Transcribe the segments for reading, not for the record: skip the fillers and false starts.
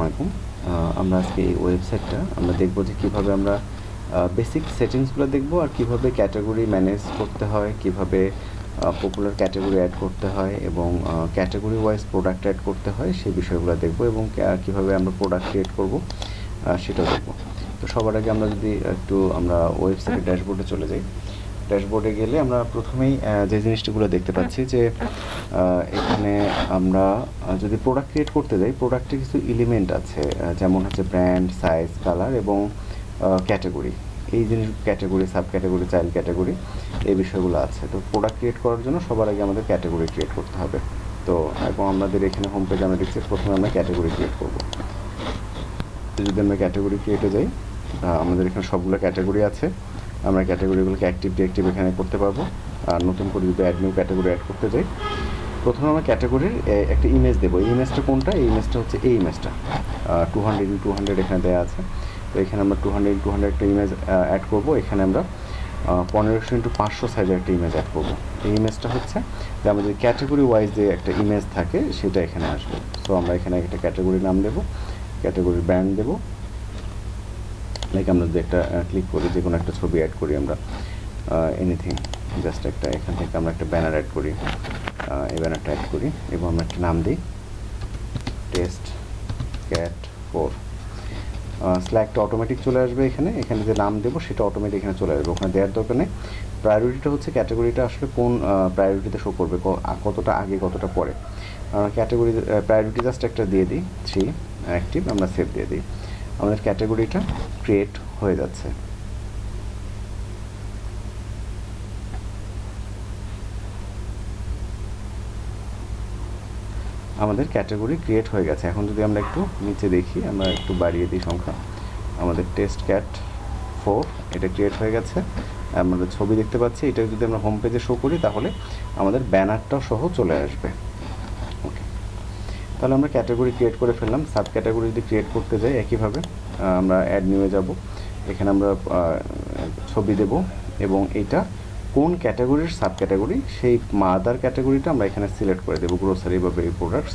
আলাইকুম। আমরা আজকে এই ওয়েবসাইটটা আমরা দেখব যে কীভাবে আমরা বেসিক সেটিংসগুলো দেখব আর কীভাবে ক্যাটাগরি ম্যানেজ করতে হয়, কীভাবে পপুলার ক্যাটাগরি অ্যাড করতে হয় এবং ক্যাটাগরি ওয়াইজ প্রোডাক্ট অ্যাড করতে হয় সেই বিষয়গুলো দেখব এবং কীভাবে আমরা প্রোডাক্ট ক্রিয়েট করব সেটাও দেখব। তো সবার আগে আমরা যদি আমরা ওয়েবসাইটের ড্যাশবোর্ডে চলে যাই। ড্যাশবোর্ডে গেলে আমরা প্রথমেই যে জিনিসগুলো দেখতে পাচ্ছি যে এখানে আমরা যদি প্রোডাক্ট ক্রিয়েট করতে যাই, প্রোডাক্টে কিছু এলিমেন্ট আছে, যেমন হচ্ছে ব্র্যান্ড, সাইজ, কালার এবং ক্যাটাগরি। এই জিনিস category, sub category, child category, এই বিষয়গুলো আছে। তো প্রোডাক্ট ক্রিয়েট করার জন্য সবার আগে আমাদের ক্যাটাগরি ক্রিয়েট করতে হবে। তো এবং আমাদের এখানে হোম পেজে আমরা দেখছি প্রথমে আমরা ক্যাটাগরি ক্রিয়েট করব। তো যদি আমরা ক্যাটাগরি ক্রিয়েটে যাই, আমাদের এখানে সবগুলো ক্যাটাগরি আছে। আমরা ক্যাটাগরিগুলোকে অ্যাক্টিভ ডিঅ্যাক্টিভ এখানে করতে পারবো। আর নতুন করে যদি অ্যাড নিউ ক্যাটাগরি অ্যাড করতে যাই, প্রথমে আমরা ক্যাটাগরির একটা ইমেজ দেবো। এই ইমেজটা কোনটা? এই ইমেজটা হচ্ছে এই ইমেজটা 200x200 এখানে দেওয়া আছে। তো এখানে আমরা 200x200 একটা ইমেজ অ্যাড করবো। এখানে আমরা 1500x500 সাইজের একটা ইমেজ অ্যাড করবো। এই ইমেজটা হচ্ছে যে আমাদের ক্যাটাগরি ওয়াইজ যে একটা ইমেজ থাকে সেটা এখানে আসবে। সো আমরা এখানে একটা ক্যাটাগরির নাম দেবো, ক্যাটাগরির ব্র্যান্ড দেবো। লাইক আমরা যদি একটা ক্লিক করি, যে কোনো একটা ছবি অ্যাড করি, আমরা এনিথিং, জাস্ট একটা এখান থেকে আমরা একটা ব্যানার অ্যাড করি, এই ব্যানারটা অ্যাড করি এবং আমরা একটা নাম দিই টেস্ট ক্যাট 4। স্ল্যাগটা অটোমেটিক চলে আসবে। এখানে যে নাম দেবো সেটা অটোমেটিক এখানে চলে আসবে, ওখানে দেওয়ার দরকার নেই। প্রায়োরিটিটা হচ্ছে ক্যাটাগরিটা আসলে কোন প্রায়োরিটিতে শো করবে, কতটা আগে কতটা পরে। আমরা ক্যাটাগরি প্রায়োরিটি জাস্ট একটা দিয়ে দিই 3 অ্যাক্টিভ, আমরা সেভ দিয়ে দিই। আমাদের ক্যাটাগরিটা ক্রিয়েট হয়ে যাচ্ছে। আমাদের ক্যাটাগরি ক্রিয়েট হয়ে গেছে। এখন যদি আমরা একটু নিচে দেখি, আমরা একটু বাড়িয়ে দিই সংখ্যা, আমাদের টেস্ট ক্যাট 4 এটা ক্রিয়েট হয়ে গেছে। আমাদের ছবি দেখতে পাচ্ছি। এটা যদি আমরা হোম পেজে শো করি তাহলে আমাদের ব্যানারটাও সহ চলে আসবে। ওকে, তাহলে আমরা ক্যাটাগরি ক্রিয়েট করে ফেললাম। সাব ক্যাটাগরি যদি ক্রিয়েট করতে যাই, একইভাবে আমরা অ্যাড নিয়ে যাব। এখানে আমরা ছবি দেব এবং এইটা কোন ক্যাটাগরির সাব ক্যাটাগরি, সেই মাদার ক্যাটাগরিটা আমরা এখানে সিলেক্ট করে দেবো, গ্রোসারি বা বেবি প্রোডাক্টস।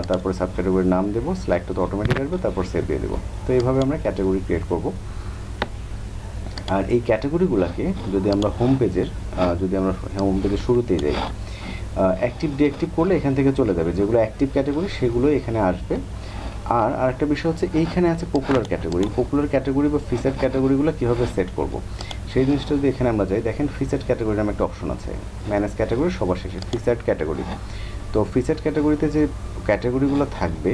তারপরে সাব ক্যাটাগরির নাম দেবো, স্ল্যাগটা তো অটোমেটিক আসবে, তারপর সেভ দিয়ে দেবো। তো এইভাবে আমরা ক্যাটাগরি ক্রিয়েট করব। আর এই ক্যাটাগরিগুলোকে যদি আমরা হোম পেজের শুরুতেই যাই, অ্যাক্টিভ ডিঅ্যাক্টিভ করলে এখান থেকে চলে যাবে। যেগুলো অ্যাক্টিভ ক্যাটাগরি সেগুলো এখানে আসবে। আর আরেকটা বিষয় হচ্ছে এইখানে আছে পপুলার ক্যাটাগরি। পপুলার ক্যাটাগরি বা ফিচার্ড ক্যাটাগরিগুলো কীভাবে সেট করব, সেই জিনিসটা যদি এখানে আমরা যাই, দেখেন ফিচার্ড ক্যাটাগরি নামে একটা অপশন আছে, ম্যানেজ ক্যাটাগরি সবার শেষে ফিচার্ড ক্যাটাগরি। তো ফিচার্ড ক্যাটাগরিতে যে ক্যাটাগরিগুলো থাকবে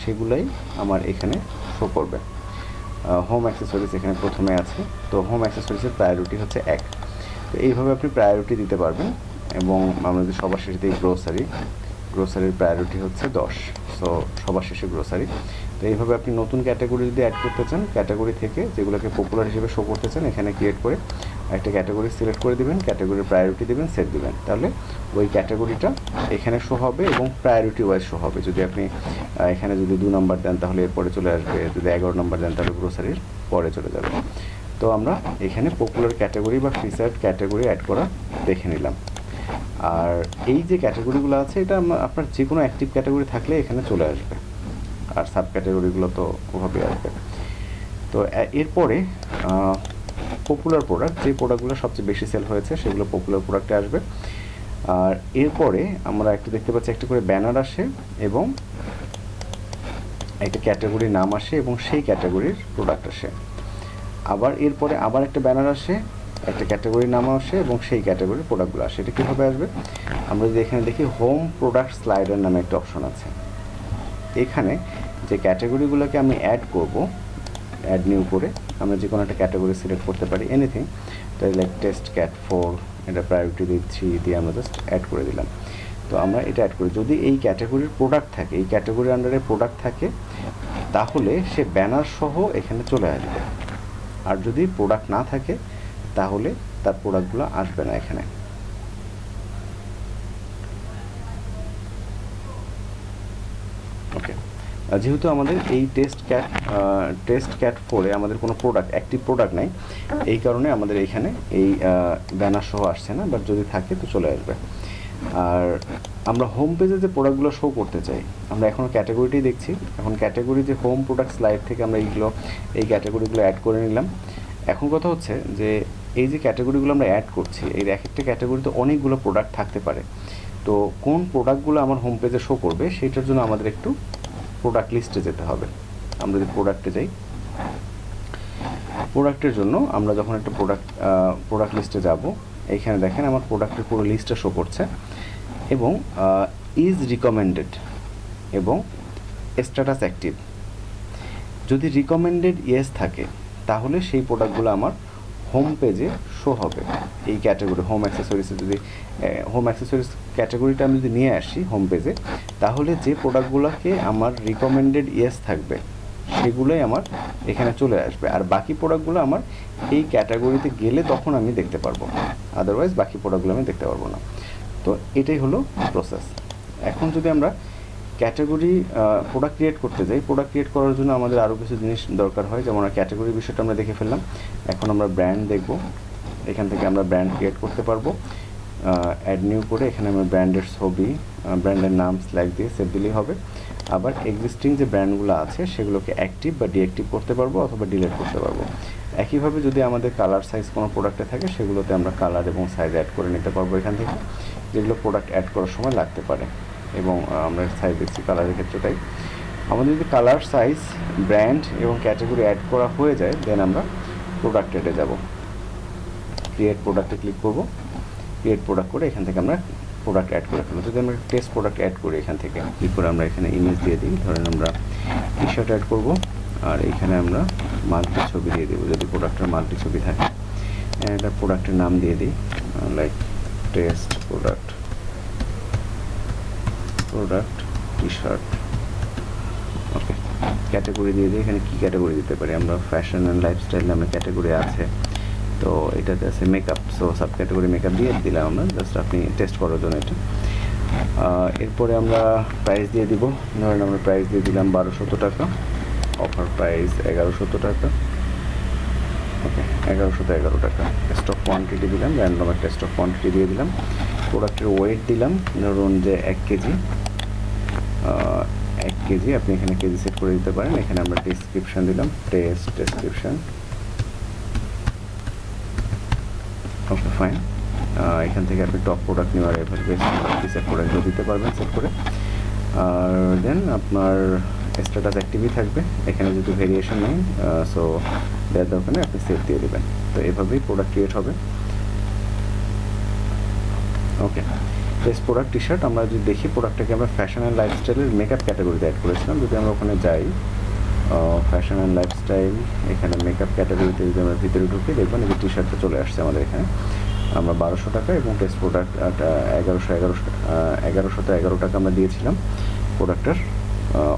সেগুলাই আমার এখানে শো করবে। হোম অ্যাক্সেসরিজ এখানে প্রথমে আছে। তো হোম অ্যাক্সেসরিজের প্রায়োরিটি হচ্ছে 1। তো এইভাবে আপনি প্রায়োরিটি দিতে পারবেন। এবং আমরা যদি সবার শেষে দিই গ্রোসারির প্রায়োরিটি হচ্ছে 10। সো সবার শেষে গ্রোসারি। তো এইভাবে আপনি নতুন ক্যাটাগরি যদি অ্যাড করতে চান, ক্যাটাগরি থেকে যেগুলোকে পপুলার হিসেবে শো করতে চান, এখানে ক্রিয়েট করে একটা ক্যাটাগরি সিলেক্ট করে দিবেন, ক্যাটাগরির প্রায়োরিটি দেবেন, সেভ দিবেন। তাহলে ওই ক্যাটাগরিটা এখানে শো হবে এবং প্রায়োরিটি ওয়াইজ শো হবে। যদি আপনি এখানে যদি 2 নম্বর দেন তাহলে এরপরে চলে আসবে, যদি 11 নম্বর দেন তাহলে গ্রোসারির পরে চলে যাবে। তো আমরা এখানে পপুলার ক্যাটাগরি বা ফিচার্ড ক্যাটাগরি অ্যাড করা দেখে নিলাম। আর এই যে ক্যাটাগরিগুলো আছে, এটা আপনার যে কোনো অ্যাক্টিভ ক্যাটাগরি থাকলে এখানে চলে আসবে, আর সাব ক্যাটাগরিগুলো তো ওভাবেই আসবে। তো এরপরে পপুলার প্রোডাক্ট, যে প্রোডাক্টগুলো সবচেয়ে বেশি সেল হয়েছে সেগুলো পপুলার প্রোডাক্টে আসবে। আর এরপরে আমরা একটু দেখতে পাচ্ছি একটা করে ব্যানার আসে এবং একটা ক্যাটাগরির নাম আসে এবং সেই ক্যাটাগরির প্রোডাক্ট আসে। আবার এরপরে আবার একটা ব্যানার আসে, একটা ক্যাটাগরির নাম আসে এবং সেই ক্যাটাগরির প্রোডাক্টগুলো আসে। এটা কীভাবে আসবে? আমরা যদি এখানে দেখি হোম প্রোডাক্ট স্লাইডার নামে একটা অপশন আছে। এখানে যে ক্যাটাগরিগুলোকে আমি অ্যাড করব, অ্যাড নিউ করে আমরা যে কোনো একটা ক্যাটাগরি সিলেক্ট করতে পারি, এনিথিং। তাই লাইক টেস্ট ক্যাট 4, এটা প্রায়োরিটি দিচ্ছি, দিয়ে আমরা জাস্ট অ্যাড করে দিলাম। তো আমরা এটা অ্যাড করি। যদি এই ক্যাটাগরির প্রোডাক্ট থাকে, এই ক্যাটাগরির আন্ডারে প্রোডাক্ট থাকে, তাহলে সে ব্যানার সহ এখানে চলে আসবে। আর যদি প্রোডাক্ট না থাকে তাহলে তার প্রোডাক্টগুলো আসবে না এখানে। ওকে, যেহেতু আমাদের এই টেস্ট ক্যাট 4-এ আমাদের কোনো প্রোডাক্ট, অ্যাক্টিভ প্রোডাক্ট নাই, এই কারণে আমাদের এইখানে এই ব্যানার সহ আসছে না, বাট যদি থাকে তো চলে আসবে। আর আমরা হোম পেজে যে প্রোডাক্টগুলো শো করতে চাই, আমরা এখনও ক্যাটাগরিটাই দেখছি। এখন ক্যাটাগরি যে হোম প্রোডাক্ট স্লাইড থেকে আমরা এই ক্যাটাগরিগুলো অ্যাড করে নিলাম। এখন কথা হচ্ছে যে এই যে ক্যাটাগরিগুলো আমরা অ্যাড করছি, এই এক একটা ক্যাটাগরিতে অনেকগুলো প্রোডাক্ট থাকতে পারে। তো কোন প্রোডাক্টগুলো আমার হোম পেজে শো করবে সেটার জন্য আমাদের একটু প্রোডাক্ট লিস্টে যেতে হবে। আমরা যদি প্রোডাক্টে যাই, প্রোডাক্টের জন্য আমরা যখন একটা প্রোডাক্ট লিস্টে যাব, এইখানে দেখেন আমার প্রোডাক্টের পুরো লিস্টটা শো করছে এবং ইজ রিকমেন্ডেড এবং স্ট্যাটাস অ্যাক্টিভ। যদি রিকমেন্ডেড ইয়েস থাকে তাহলে সেই প্রোডাক্টগুলো আমার হোম পেজে শো হবে। এই ক্যাটাগরি হোম অ্যাক্সেসরিজে যদি হোম অ্যাক্সেসরিজ ক্যাটাগরিটা আমি যদি নিয়ে আসি হোম পেজে, তাহলে যে প্রোডাক্টগুলোকে আমার রিকমেন্ডেড ইয়েস থাকবে সেগুলোই আমার এখানে চলে আসবে, আর বাকি প্রোডাক্টগুলো আমার এই ক্যাটাগরিতে গেলে তখন আমি দেখতে পারবো, আদারওয়াইজ বাকি প্রোডাক্টগুলো আমি দেখতে পারবো না। তো এটাই হলো প্রসেস। এখন যদি আমরা ক্যাটাগরি প্রোডাক্ট ক্রিয়েট করতে যাই, প্রোডাক্ট ক্রিয়েট করার জন্য আমাদের আরও কিছু জিনিস দরকার হয়, যেমন ক্যাটাগরি বিষয়টা আমরা দেখে ফেললাম। এখন আমরা ব্র্যান্ড দেখব, এখান থেকে আমরা ব্র্যান্ড ক্রিয়েট করতে পারবো। অ্যাড নিউ করে এখানে আমরা ব্র্যান্ডের ছবি, ব্র্যান্ডের নাম সিলেক্ট দিয়ে সেভ দিলেই হবে। আবার এক্সিস্টিং যে ব্র্যান্ডগুলো আছে সেগুলোকে অ্যাক্টিভ বা ডিঅ্যাক্টিভ করতে পারবো অথবা ডিলিট করতে পারবো। একইভাবে যদি আমাদের কালার সাইজ কোনো প্রোডাক্টে থাকে সেগুলোতে আমরা কালার এবং সাইজ অ্যাড করে নিতে পারবো এখান থেকে, যেগুলো প্রোডাক্ট অ্যাড করার সময় লাগতে পারে। এবং আমরা সাইজ দেখছি কালারের ক্ষেত্রে তাই। আমাদের যদি কালার, সাইজ, ব্র্যান্ড এবং ক্যাটাগরি অ্যাড করা হয়ে যায়, দেন আমরা প্রোডাক্ট অ্যাডে যাব। ক্রিয়েট প্রোডাক্টে ক্লিক করব। ক্রিয়েট প্রোডাক্ট করে এখান থেকে আমরা প্রোডাক্ট অ্যাড করে ফেলবো। যদি আমরা টেস্ট প্রোডাক্ট অ্যাড করি এখান থেকে ক্লিক করে আমরা এখানে ইমেজ দিয়ে দিই, ধরেন আমরা টি শার্ট অ্যাড করবো, আর এখানে আমরা মাল্টি ছবি দিয়ে দেবো যদি প্রোডাক্টের মাল্টি ছবি থাকে। এটা প্রোডাক্টের নাম দিয়ে দিই, like test product T shirt. Okay, category দিয়ে দিই, এখানে কী ক্যাটাগরি দিতে পারি আমরা, ফ্যাশন অ্যান্ড লাইফস্টাইল নামে ক্যাটাগরি আছে, তো এটাতে আছে makeup, so sub category makeup দিয়ে দিলাম আমরা, জাস্ট আপনি টেস্ট করার জন্য এটা। এরপরে আমরা প্রাইস দিয়ে দিব, ধরেন আমরা প্রাইস দিয়ে দিলাম 1200 টাকা, অফার প্রাইস 1100 টাকা। ওকে, 1111 টাকা। স্টক কোয়ান্টিটি দিলাম, র্যান্ডম একটা স্টক কোয়ান্টিটি দিয়ে দিলাম। প্রোডাক্টের ওয়েট দিলাম, ধরুন যে 1 কেজি, 1 কেজি, আপনি এখানে কেজি সেট করে দিতে পারেন। এখানে আমরা ডেসক্রিপশন দিলাম, টেস্ট ডেসক্রিপশন। ওকে, ফাইন। এখান থেকে আপনি টপ প্রোডাক্ট নেওয়ার এভাবে সেট প্রোডাক্টগুলো দিতে পারবেন সেট করে। আর দেন আপনার স্ট্যাটাস অ্যাক্টিভই থাকবে, এখানে যদি ভেরিয়েশন নেই, সো দেওয়ার দরকার নেই, আপনি সেভ দিয়ে দেবেন। তো এভাবেই প্রোডাক্ট ক্রিয়েট হবে। ওকে, টেস্ট প্রোডাক্ট টি শার্ট আমরা যদি দেখি, প্রোডাক্টটাকে আমরা ফ্যাশন অ্যান্ড লাইফস্টাইলের মেকআপ ক্যাটাগরিতে অ্যাড করেছিলাম। যদি আমরা ওখানে যাই, ফ্যাশন অ্যান্ড লাইফস্টাইল, এখানে মেকআপ ক্যাটাগরিতে যদি আমরা ভিতরে ঢুকি, দেখবেন এই টি শার্টটা চলে আসছে আমাদের এখানে। আমরা 1200 টাকা এবং টেস্ট প্রোডাক্ট 1111 টাকা আমরা দিয়েছিলাম প্রোডাক্টের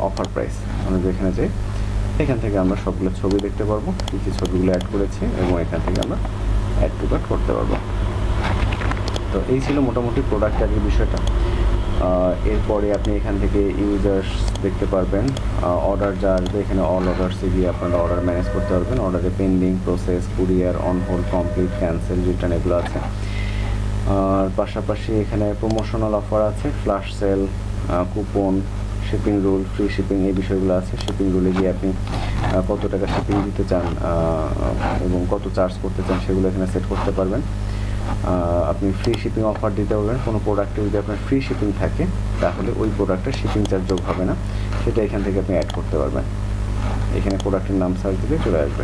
অফার প্রাইস। আমরা যেখানে যাই, এখান থেকে আমরা সবগুলো ছবি দেখতে পারবো, কী কী ছবিগুলো অ্যাড করেছি, এবং এখান থেকে আমরা অ্যাড টু কার্ট করতে পারবো। তো এই ছিল মোটামুটি প্রোডাক্ট ট্যাগের বিষয়টা। এরপরে আপনি এখান থেকে ইউজার্স দেখতে পারবেন, অর্ডার যা আসবে এখানে অল অর্ডারসে গিয়ে আপনারা অর্ডার ম্যানেজ করতে পারবেন। অর্ডারে pending, process, courier, on hold, complete, cancel, return এগুলো আছে। আর পাশাপাশি এখানে প্রমোশনাল অফার আছে, flash sell, coupon, shipping rule, free shipping, এই বিষয়গুলো আছে। শিপিং রুলে গিয়ে আপনি কত টাকা শিপিং দিতে চান এবং কত চার্জ করতে চান সেগুলো এখানে সেট করতে পারবেন। আপনি ফ্রি শিপিং অফার দিতে পারবেন। কোনো প্রোডাক্টে যদি আপনার ফ্রি শিপিং থাকে তাহলে ওই প্রোডাক্টের শিপিং চার্জ যোগ হবে না, সেটা এখান থেকে আপনি অ্যাড করতে পারবেন। এখানে প্রোডাক্টের নাম সার্চ দিলে চলে আসবে।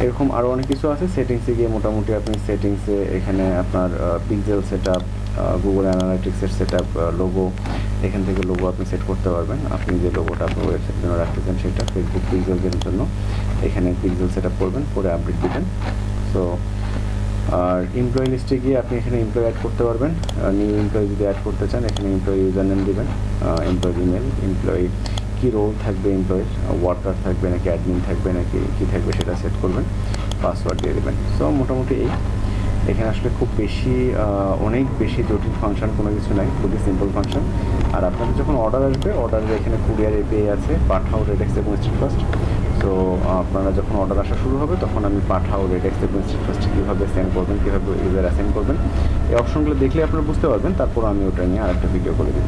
এরকম আরও অনেক কিছু আছে। সেটিংসে গিয়ে মোটামুটি আপনি সেটিংসে এখানে আপনার পিক্সেল সেট আপ, গুগল অ্যানালিটিক্সের সেট আপ, লোগো, এখান থেকে লোগো আপনি সেট করতে পারবেন। আপনি যে লোগোটা আপনার ওয়েবসাইটের জন্য রাখতে চান সেটা, ফেসবুক পিক্সেলের জন্য এখানে পিক্সেল সেট আপ করবেন, করে আপডেট দেবেন। সো আর এমপ্লয়ি লিস্টে গিয়ে আপনি এখানে এমপ্লয়ি অ্যাড করতে পারবেন। নিউ এমপ্লয়ি যদি অ্যাড করতে চান এখানে এমপ্লয়ি ইউজার নেম দেবেন, এমপ্লয়ি ইমেল, এমপ্লয়ি কী রোল থাকবে, এমপ্লয়ির ওয়ার্কার থাকবে নাকি অ্যাডমিন থাকবে নাকি কী থাকবে সেটা সেট করবেন, পাসওয়ার্ড দিয়ে দেবেন। সো মোটামুটি এখানে আসলে খুব বেশি অনেক বেশি জটিল ফাংশন কোনো কিছু নাই, খুবই সিম্পল ফাংশন। আর আপনাদের যখন অর্ডার আসবে, অর্ডারের এখানে কুরিয়ার এপিআই আছে, পাঠাও, রেডেক্স এবং স্ট্রিট ফাস্ট। তো আপনারা যখন অর্ডার আসা শুরু হবে তখন আমি পাঠাও, রেডেক্স এবং স্ট্রিট ফাস্ট কীভাবে সেন্ড করবেন, কীভাবে ইউজার অ্যাসাইন করবেন এই অপশনগুলো দেখলে আপনারা বুঝতে পারবেন, তারপর আমি ওটা নিয়ে আরেকটা ভিডিও করে দিব।